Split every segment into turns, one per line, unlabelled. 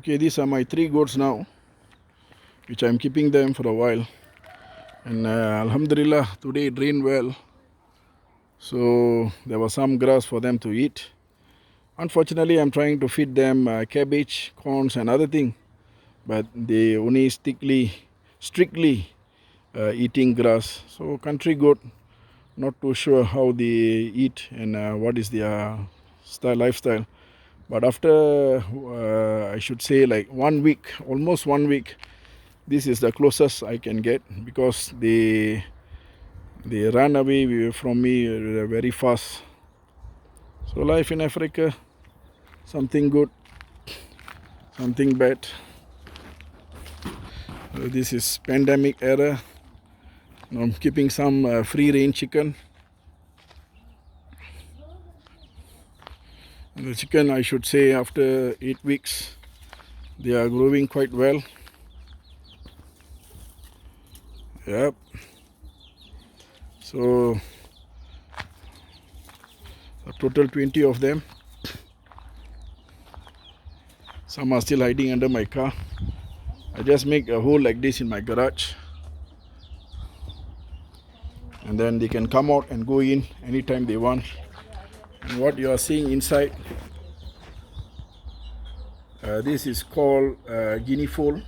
Okay, these are my 3 goats now, which I'm keeping them for a while. And Alhamdulillah, today it rained well. So there was some grass for them to eat. Unfortunately, I'm trying to feed them cabbage, corns and other things. But they only strictly eating grass. So country goat, not too sure how they eat and what is their lifestyle. But after, I should say like 1 week, almost 1 week, this is the closest I can get because they run away from me very fast. So life in Africa, something good, something bad. This is pandemic era. Now I'm keeping some free range chicken. And the chicken, I should say, after 8 weeks, they are growing quite well. Yep. So a total 20 of them. Some are still hiding under my car. I just make a hole like this in my garage. And then they can come out and go in anytime they want. And what you are seeing inside, this is called Guinea fowl,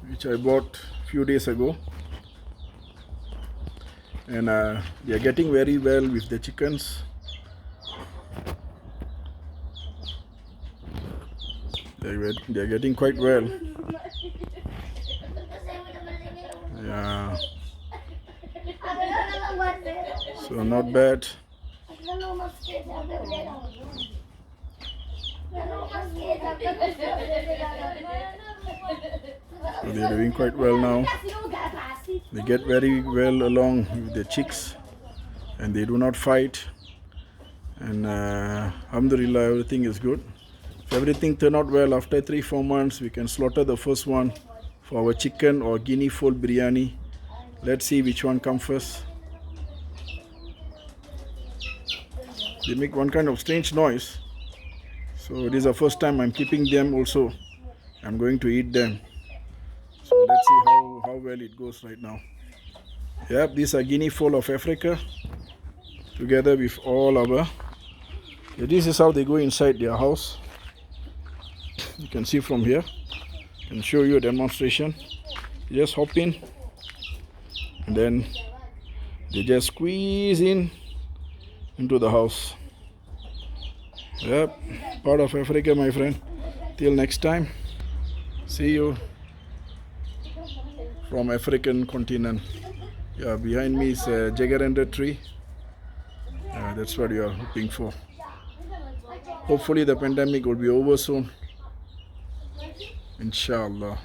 which I bought a few days ago. And they are getting very well with the chickens. They are getting quite well. Yeah. So not bad. So they are doing quite well now. They get very well along with the chicks and they do not fight. And alhamdulillah, everything is good. If everything turn out well, after 3-4 months, we can slaughter the first one for our chicken or Guinea fowl biryani. Let's see which one comes first. They make one kind of strange noise. So this is the first time I'm keeping them also. I'm going to eat them. So let's see how well it goes right now. Yep, these are Guinea fowl of Africa. Together with all our... Yeah, this is how they go inside their house. You can see from here. I can show you a demonstration. You just hop in. And then they just squeeze into the house. Yep, part of Africa, my friend. Till next time, see you from African continent. Yeah, behind me is a jacaranda tree. That's what you are hoping for. Hopefully the pandemic will be over soon. Inshallah.